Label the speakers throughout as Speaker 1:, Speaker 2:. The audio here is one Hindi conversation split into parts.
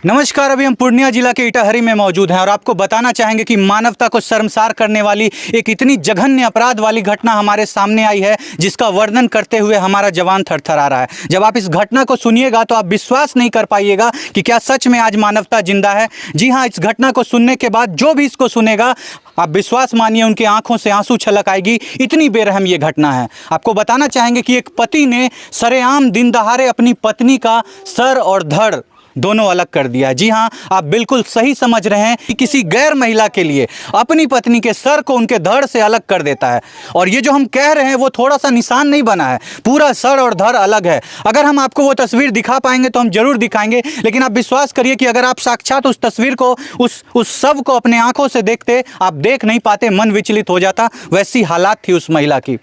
Speaker 1: नमस्कार। अभी हम पूर्णिया जिला के इटाहरी में मौजूद हैं और आपको बताना चाहेंगे कि मानवता को शर्मसार करने वाली एक इतनी जघन्य अपराध वाली घटना हमारे सामने आई है, जिसका वर्णन करते हुए हमारा जवान थरथरा रहा है। जब आप इस घटना को सुनिएगा तो आप विश्वास नहीं कर पाइएगा कि क्या सच में आज मानवता जिंदा है। जी हाँ, इस घटना को सुनने के बाद जो भी इसको सुनेगा, आप विश्वास मानिए उनकी आंखों से आंसू छलक आएगी। इतनी बेरहम ये घटना है। आपको बताना चाहेंगे कि एक पति ने सरेआम दिन दहाड़े अपनी पत्नी का सर और धड़ दोनों अलग कर दिया। जी हाँ, आप बिल्कुल सही समझ रहे हैं कि किसी गैर महिला के लिए अपनी पत्नी के सर को उनके धड़ से अलग कर देता है। और ये जो हम कह रहे हैं वो थोड़ा सा निशान नहीं बना है, पूरा सर और धड़ अलग है। अगर हम आपको वो तस्वीर दिखा पाएंगे तो हम जरूर दिखाएंगे, लेकिन आप विश्वास करिए कि अगर आप साक्षात उस तस्वीर को, उस सब को अपने आंखों से देखते, आप देख नहीं पाते, मन विचलित हो जाता। वैसी हालात थी उस महिला की।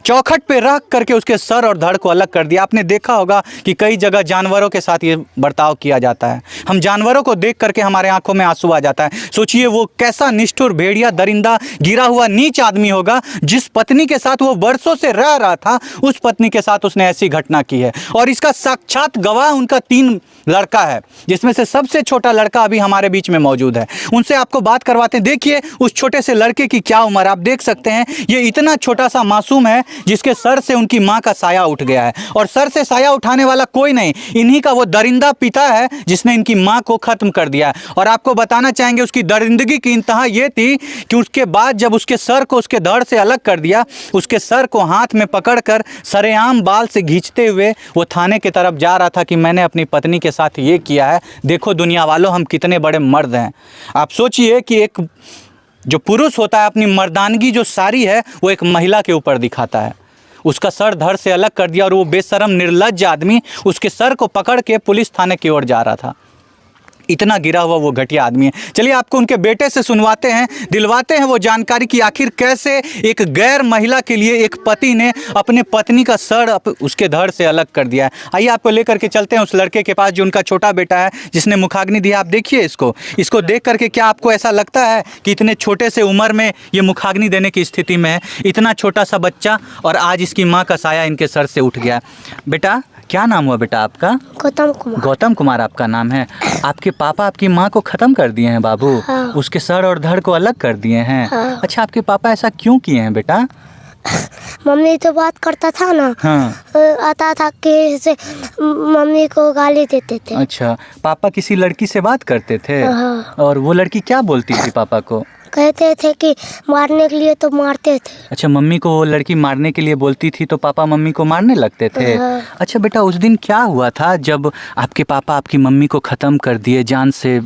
Speaker 1: चौखट पे रख करके उसके सर और धड़ को अलग कर दिया। आपने देखा होगा कि कई जगह जानवरों के साथ ये बर्ताव किया जाता है। हम जानवरों को देख करके हमारे आंखों में आंसू आ जाता है। सोचिए वो कैसा निष्ठुर, भेड़िया, दरिंदा, गिरा हुआ नीच आदमी होगा, जिस पत्नी के साथ वो वर्षों से रह रहा था, उस पत्नी के साथ उसने ऐसी घटना की है। और इसका साक्षात गवाह उनका 3 लड़का है, जिसमें से सबसे छोटा लड़का अभी हमारे बीच में मौजूद है। उनसे आपको बात करवाते हैं। देखिए उस छोटे से लड़के की क्या उम्र, आप देख सकते हैं। ये इतना छोटा सा मासूम है जिसके सर से उनकी मां का साया उठ गया है। और सर से साया उठाने वाला कोई नहीं, इन्हीं का वो दरिंदा पिता है जिसने इनकी मां को खत्म कर दिया है। और आपको बताना चाहेंगे उसकी दरिंदगी की इंतहा ये थी कि उसके बाद जब उसके सर को उसके धड़ से अलग कर दिया, उसके सर को हाथ में पकड़कर सरेआम बाल से खींचते हुए वो थाने की तरफ जा रहा था कि मैंने अपनी पत्नी के साथ ये किया है। देखो दुनिया वालों, हम कितने बड़े मर्द हैं। आप सोचिए कि एक जो पुरुष होता है अपनी मर्दानगी जो सारी है वो एक महिला के ऊपर दिखाता है। उसका सर धड़ से अलग कर दिया और वो बेशरम निर्लज्ज आदमी उसके सर को पकड़ के पुलिस थाने की ओर जा रहा था। इतना गिरा हुआ वो घटिया आदमी है। चलिए आपको उनके बेटे से सुनवाते हैं, दिलवाते हैं वो जानकारी कि आखिर कैसे एक गैर महिला के लिए एक पति ने अपने पत्नी का सर उसके धड़ से अलग कर दिया है। आइए आपको लेकर के चलते हैं उस लड़के के पास जो उनका छोटा बेटा है, जिसने मुखाग्नि दी है। आप देखिए इसको देख करके क्या आपको ऐसा लगता है कि इतने छोटे से उम्र में ये मुखाग्नि देने की स्थिति में है? इतना छोटा सा बच्चा, और आज इसकी माँ का साया इनके सर से उठ गया। बेटा क्या नाम हुआ बेटा आपका?
Speaker 2: गौतम कुमार।
Speaker 1: गौतम कुमार आपका नाम है। आपके पापा आपकी माँ को खत्म कर दिए हैं बाबू?
Speaker 2: हाँ।
Speaker 1: उसके सर और धड़ को अलग कर दिए हैं?
Speaker 2: हाँ।
Speaker 1: अच्छा, आपके पापा ऐसा क्यों किए हैं बेटा?
Speaker 2: मम्मी तो बात करता था ना।
Speaker 1: हाँ।
Speaker 2: आता था कि से मम्मी को गाली देते थे।
Speaker 1: अच्छा, पापा किसी लड़की से बात करते थे?
Speaker 2: हाँ।
Speaker 1: और वो लड़की क्या बोलती थी पापा को?
Speaker 2: कहते थे कि मारने के लिए तो मारते थे।
Speaker 1: अच्छा, मम्मी को वो लड़की मारने के लिए बोलती थी तो पापा मम्मी को मारने लगते थे?
Speaker 2: हाँ।
Speaker 1: अच्छा बेटा, उस दिन क्या हुआ था जब आपके पापा आपकी मम्मी को ख़त्म कर दिए, जान से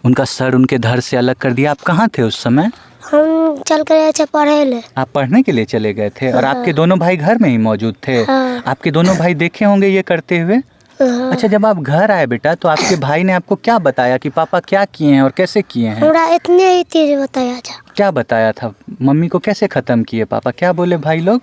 Speaker 1: उनका सर उनके धड़ से अलग कर दिया? आप कहाँ थे उस समय?
Speaker 2: हम चल गए थे पढ़े ले।
Speaker 1: आप पढ़ने के लिए चले गए थे? और आपके दोनों भाई घर में ही मौजूद थे?
Speaker 2: हाँ।
Speaker 1: आपके दोनों भाई देखे होंगे ये करते हुए?
Speaker 2: हाँ।
Speaker 1: अच्छा, जब आप घर आए बेटा तो आपके भाई ने आपको क्या बताया कि पापा क्या किए हैं और कैसे किए हैं?
Speaker 2: हमरा इतने ही चीज बताया था।
Speaker 1: क्या बताया था? मम्मी को कैसे ख़त्म किए पापा? क्या बोले भाई लोग?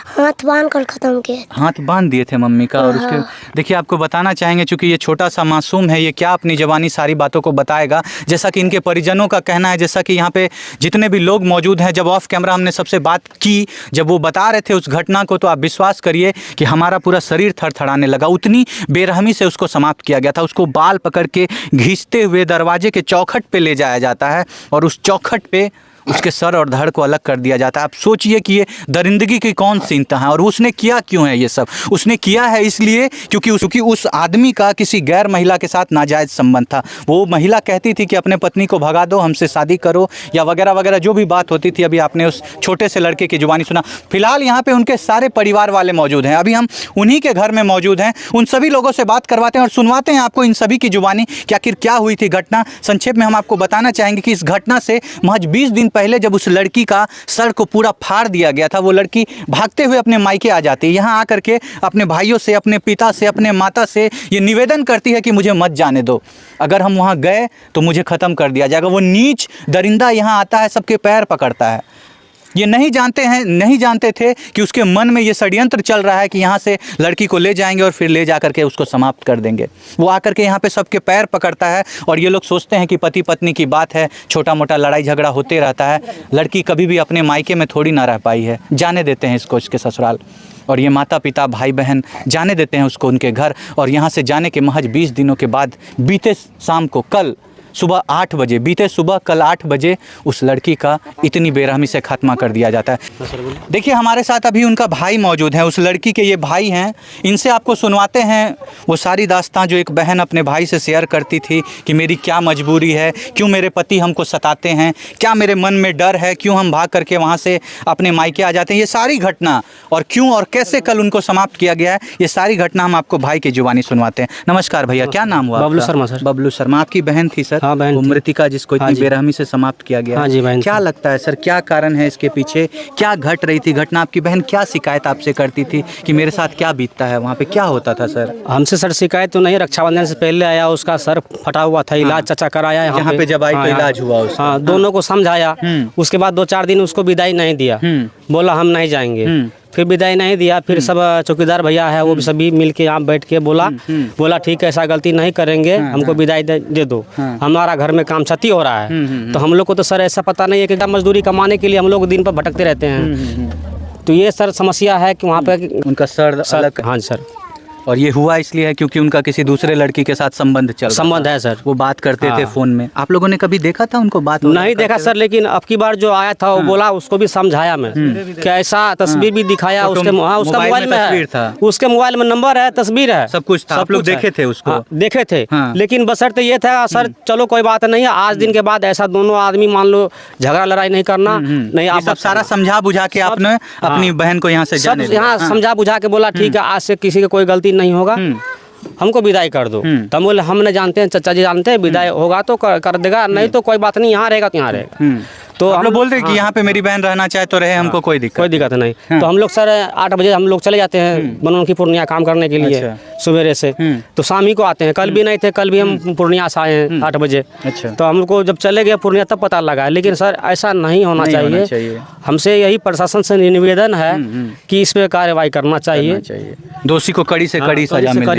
Speaker 2: हाथ बांध कर खत्म किए।
Speaker 1: हाथ बांध दिए थे मम्मी का। और उसके देखिए आपको बताना चाहेंगे, चूंकि ये छोटा सा मासूम है, ये क्या अपनी जवानी सारी बातों को बताएगा। जैसा कि इनके परिजनों का कहना है, जैसा कि यहाँ पे जितने भी लोग मौजूद हैं, जब ऑफ कैमरा हमने सबसे बात की, जब वो बता रहे थे उस घटना को, तो आप विश्वास करिए कि हमारा पूरा शरीर थरथराने लगा। उतनी बेरहमी से उसको समाप्त किया गया था। उसको बाल पकड़ के घींचते हुए दरवाजे के चौखट पे ले जाया जाता है और उस चौखट पे उसके सर और धड़ को अलग कर दिया जाता है। आप सोचिए कि ये दरिंदगी की कौन सी इंतहा है। और उसने किया क्यों है ये सब? उसने किया है इसलिए क्योंकि उस आदमी का किसी गैर महिला के साथ नाजायज़ संबंध था। वो महिला कहती थी कि अपने पत्नी को भगा दो, हमसे शादी करो, या वगैरह वगैरह जो भी बात होती थी। अभी आपने उस छोटे से लड़के की जुबानी सुना। फिलहाल यहाँ पे उनके सारे परिवार वाले मौजूद हैं। अभी हम उन्हीं के घर में मौजूद हैं। उन सभी लोगों से बात करवाते हैं और सुनवाते हैं आपको इन सभी की जुबानी कि आखिर क्या हुई थी घटना। संक्षेप में हम आपको बताना चाहेंगे कि इस घटना से महज 20 दिन पहले जब उस लड़की का सर को पूरा फाड़ दिया गया था, वो लड़की भागते हुए अपने मायके आ जाती है। यहाँ आकर के अपने भाइयों से, अपने पिता से, अपने माता से ये निवेदन करती है कि मुझे मत जाने दो। अगर हम वहाँ गए तो मुझे ख़त्म कर दिया जाएगा। वो नीच दरिंदा यहाँ आता है, सबके पैर पकड़ता है। ये नहीं जानते थे कि उसके मन में ये षड्यंत्र चल रहा है कि यहाँ से लड़की को ले जाएंगे और फिर ले जा करके उसको समाप्त कर देंगे। वो आकर के यहाँ पे सबके पैर पकड़ता है और ये लोग सोचते हैं कि पति पत्नी की बात है, छोटा मोटा लड़ाई झगड़ा होते रहता है। लड़की कभी भी अपने मायके में थोड़ी ना रह पाई है, जाने देते हैं इसको इसके ससुराल। और ये माता पिता भाई बहन जाने देते हैं उसको उनके घर। और यहाँ से जाने के महज 20 दिनों के बाद बीते शाम को कल सुबह 8 बजे कल 8 बजे उस लड़की का इतनी बेरहमी से खात्मा कर दिया जाता है। देखिए हमारे साथ अभी उनका भाई मौजूद है, उस लड़की के ये भाई हैं। इनसे आपको सुनवाते हैं वो सारी दास्तां जो एक बहन अपने भाई से शेयर करती थी कि मेरी क्या मजबूरी है, क्यों मेरे पति हमको सताते हैं, क्या मेरे मन में डर है, क्यों हम भाग करके वहाँ से अपने मायके आ जाते हैं। ये सारी घटना और क्यों और कैसे कल उनको समाप्त किया गया है, ये सारी घटना हम आपको भाई की जुबानी सुनवाते हैं। नमस्कार भैया, क्या नाम हुआ?
Speaker 3: बबलू शर्मा सर।
Speaker 1: बबलू शर्मा, आपकी बहन थी सर?
Speaker 3: हाँ, बहन
Speaker 1: वो
Speaker 3: थी।
Speaker 1: मृतिका जिसको इतनी बेरहमी से समाप्त किया गया।
Speaker 3: हाँ जी, बहन
Speaker 1: क्या
Speaker 3: थी।
Speaker 1: लगता है सर, क्या कारण है इसके पीछे, क्या घट रही थी घटना? आपकी बहन क्या शिकायत आपसे करती थी कि मेरे साथ क्या बीतता है, वहाँ पे क्या होता था सर?
Speaker 3: हमसे सर शिकायत तो नहीं, रक्षाबंधन से पहले आया, उसका सर फटा हुआ था, इलाज चाचा कराया
Speaker 1: यहाँ पे जब आई तो इलाज हुआ उसका।
Speaker 3: हाँ, दोनों को समझाया। उसके बाद 2-4 दिन उसको विदाई नहीं दिया, बोला हम नहीं जाएंगे। फिर विदाई नहीं दिया, फिर सब चौकीदार भैया है वो भी सभी मिल के यहाँ बैठ के बोला ठीक है, ऐसा गलती नहीं करेंगे, हमको विदाई दे दो, हमारा घर में काम क्षति हो रहा है। तो हम लोग को तो सर ऐसा पता नहीं है कि मजदूरी कमाने के लिए हम लोग दिन पर भटकते रहते हैं। तो ये सर समस्या है कि वहाँ पे
Speaker 1: उनका सर अलग।
Speaker 3: हाँ सर।
Speaker 1: और ये हुआ इसलिए है क्योंकि उनका किसी दूसरे लड़की के साथ संबंध
Speaker 3: है सर।
Speaker 1: वो बात करते थे फोन में। आप लोगों ने कभी देखा था उनको बात?
Speaker 3: नहीं देखा सर, लेकिन अब की बार जो आया था वो बोला, उसको भी समझाया मैं कि ऐसा तस्वीर भी दिखाया उसके उसका मोबाइल में है, उसके मोबाइल में नंबर है, तस्वीर है,
Speaker 1: सब कुछ था। आप लोग देखे थे उसको?
Speaker 3: देखे थे, लेकिन बशर्ते ये था सर, चलो कोई बात नहीं है, आज दिन के बाद ऐसा दोनों आदमी मान लो झगड़ा लड़ाई नहीं करना। नहीं, आप सब
Speaker 1: सारा समझा बुझा के आपने अपनी बहन को यहाँ से जाने दिया?
Speaker 3: यहाँ समझा बुझा के बोला ठीक है, आज से किसी की कोई गलती नहीं होगा, हमको विदाई कर दो। तो हम बोले हम नहीं जानते हैं, चाचा जी जानते हैं, विदाई होगा तो कर देगा, नहीं तो कोई बात नहीं, यहाँ रहेगा तो यहाँ रहेगा। तो
Speaker 1: हम लोग बोल रहे कि यहाँ पे मेरी बहन रहना चाहे तो रहे, हमको कोई दिक्कत
Speaker 3: नहीं। तो हम लोग सर 8 बजे हम लोग चले जाते हैं बनोनकी पूर्णिया काम करने के लिए सवेरे से, तो शाम ही को आते हैं। कल भी नहीं थे, कल भी हम पूर्णिया से आए हैं 8 बजे।
Speaker 1: अच्छा।
Speaker 3: तो हम लोग को जब चले गए पूर्णिया तब पता लगा, लेकिन सर ऐसा नहीं होना चाहिए। हमसे यही प्रशासन से निवेदन है कि इस पे कार्रवाई करना चाहिए,
Speaker 1: दोषी को कड़ी से कड़ी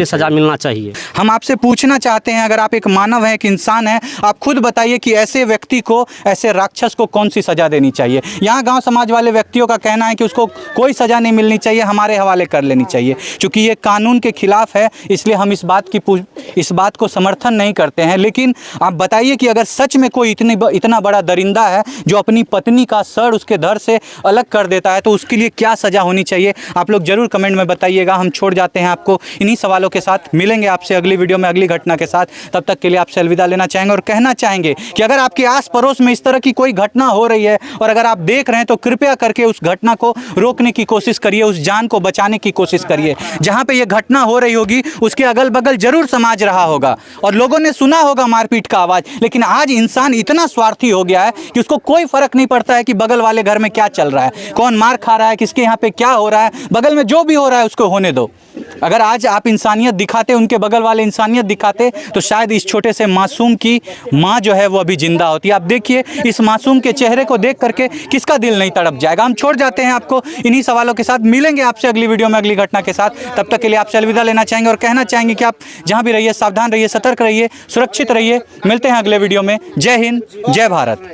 Speaker 3: सजा मिलना चाहिए।
Speaker 1: हम आपसे पूछना चाहते हैं, अगर आप एक मानव हैं, एक इंसान हैं, आप खुद बताइए कि ऐसे व्यक्ति को, ऐसे राक्षस को कौन सी सजा देनी चाहिए? यहाँ गांव समाज वाले व्यक्तियों का कहना है कि उसको कोई सजा नहीं मिलनी चाहिए, हमारे हवाले कर लेनी चाहिए। क्योंकि ये कानून के खिलाफ है, इसलिए हम इस बात को समर्थन नहीं करते हैं। लेकिन आप बताइए कि अगर सच में कोई इतना बड़ा दरिंदा है जो अपनी पत्नी का सर उसके धड़ से अलग कर देता है, तो उसके लिए क्या सजा होनी चाहिए? आप लोग जरूर कमेंट में बताइएगा। हम छोड़ जाते हैं आपको इन्हीं सवालों के साथ। मिलेंगे आपसे अगली वीडियो में अगली घटना के साथ। तब तक के लिए आपसे अलविदा लेना चाहेंगे और कहना चाहेंगे कि अगर आपके आस पड़ोस में इस तरह की कोई घटना हो रही है और अगर आप देख रहे हैं तो कृपया करके उस घटना को रोकने की कोशिश करिए, उस जान को बचाने की कोशिश करिए। जहां पे ये घटना हो रही होगी उसके अगल बगल जरूर समाज रहा होगा और लोगों ने सुना होगा मारपीट का आवाज, लेकिन आज इंसान इतना स्वार्थी हो गया है कि उसको कोई फर्क नहीं पड़ता है कि बगल वाले घर में क्या चल रहा है, कौन मार खा रहा है, किसके यहाँ पे क्या हो रहा है। बगल में जो भी हो रहा है उसको होने दो। अगर आज आप इंसानियत दिखाते, उनके बगल वाले इंसानियत दिखाते, तो शायद इस छोटे से मासूम की माँ जो है वो अभी जिंदा होती। आप देखिए इस मासूम के चेहरे को देख करके किसका दिल नहीं तड़प जाएगा। हम छोड़ जाते हैं आपको इन्हीं सवालों के साथ। मिलेंगे आपसे अगली वीडियो में अगली घटना के साथ। तब तक के लिए आपसे अलविदा लेना चाहेंगे और कहना चाहेंगे कि आप जहां भी रहिए सावधान रहिए, सतर्क रहिए, सुरक्षित रहिए। मिलते हैं अगले वीडियो में। जय हिंद, जय भारत।